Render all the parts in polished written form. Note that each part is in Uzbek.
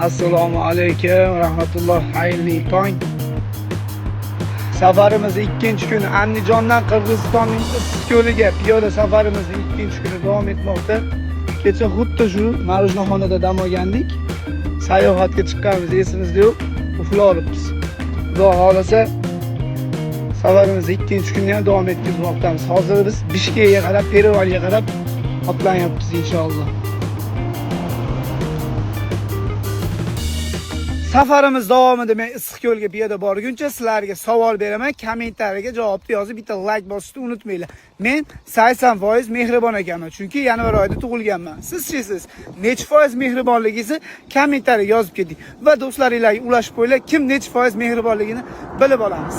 Assalomu alaykum, rahmatulloh, xayrli tong. Safarimizni ikkinchi kuni Andijondan Qirg'izistonning Issiqko'liga piyoda safarimizning ikkinchi kuni davom etmoqda. Kecha xuddi shu marujnaxonada dam olgandik. Sayohatga chiqqanimiz esimizda yo'q, uxlab olibmiz. Xudo xolasa safarimizni ikkinchi kunni ham davom ettirmoqdamiz. Hozir biz Bishkekga qarab, Perevalga qarab otlanyapmiz inshaalloh. Safarimiz davomida men Issiqko'lga piyoda borguncha sizlarga savol beraman, kommentariyaga javobni yozib bitta like bosishni unutmanglar. Men 80% mehribon ekanman, chunki yanvar oyida tug'ilganman. Siz necha foiz mehribonligingizni kommentariyaga yozib keting va do'stlaringizga ulashib qo'yinglar, kim necha foiz mehribonligini bilib olamiz.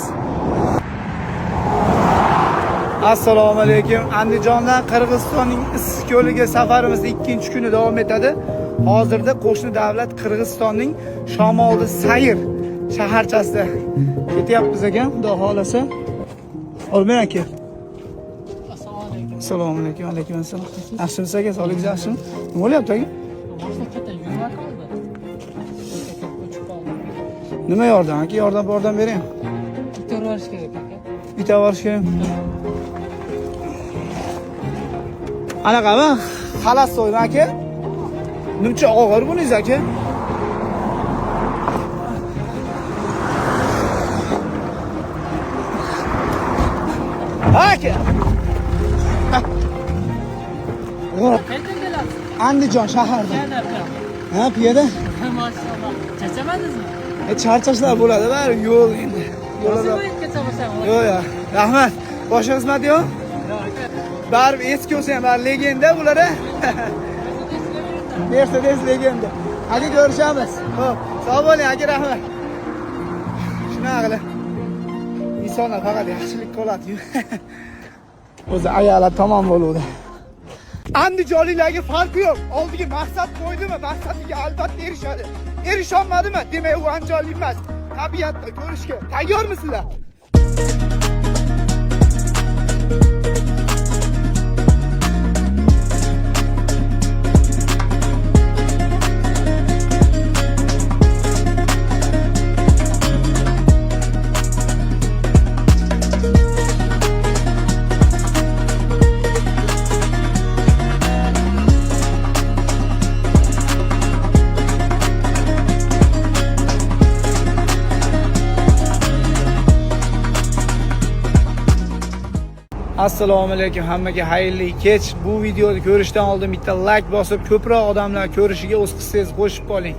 Assalomu alaykum. Andijondan Qirg'izistonning Issiqko'liga safarimiz ikkinchi kuni davom etadi. Hozirda qo'shni davlat Qirg'izistonning Shamolda Sayr shaharchasida ketyapmiz ekan, xudo xolasa. O'rmon aka. Assalomu alaykum. Alaykum assalom. Yaxshimisiz aka? Sog'ligingiz yaxshimi? Nima bo'lyapti aka? Nima yordam aka? Yordam bering. Bitta borish kerak aka. Bitta borish kerak. Anaqami? Xalas so'yma aka. Nimcha og'ir buningiz aka? Aka. Qayerdan kelasiz? Andijon shaharda. Ha, piyoda? Maşallah. Charchamadingizmi? Charchashlar bo'ladi, bari yo'l endi. Yo'lda. Yo'q, rahmat. Boshqa xizmat yo'q? Barib eski bo'lsa ham, bari legenda bular. Mercedes legenda. Hadi görüşemiz. Hop, sağ bo'ling aka, rahmat. Shunaqa qilib. İnsanlar faqat yaxshilik qiladi. O'zi ayollar tamom bo'ladi. Andijonliklarga farqi yo'q. Oldiga maqsad qo'ydimi, maqsadiga albatta erishadi. Erisholmadimi? Demak, u andijonlik emas. Tabiatda ko'rishga tayyormisizlar? Assalomu alaykum hammaga, xayrli kech. Bu videoni ko'rishdan oldin bitta like bosib, ko'proq odamlar ko'rishiga o'z hissangizni qo'shib qoling.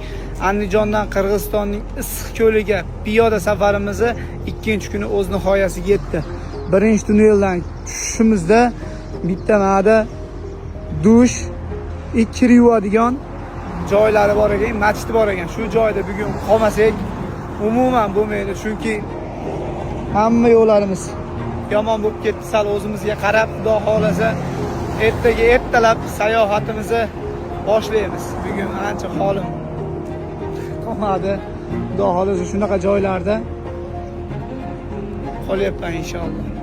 Andijondan Qirg'izistonning Issiqko'liga piyoda safarimizni ikkinchi kuni o'z nihoyasiga yetdi. Birinchi tunneldan tushishimizda bitta ma'da dush, kir yuvadigan joylari bor ekan, masjid bor ekan. Shu joyda bugun qolmasak umuman bo'lmaydi, chunki hamma yo'llarimiz yomon bo'lib ketdi. Sal o'zimizga qarab, xudo xolasa ertaga ertalab sayohatimizni boshlaymiz. Bugun ancha holim qolmadi. Xudo xolasa shunaqa joylarda qolyapman inshaalloh.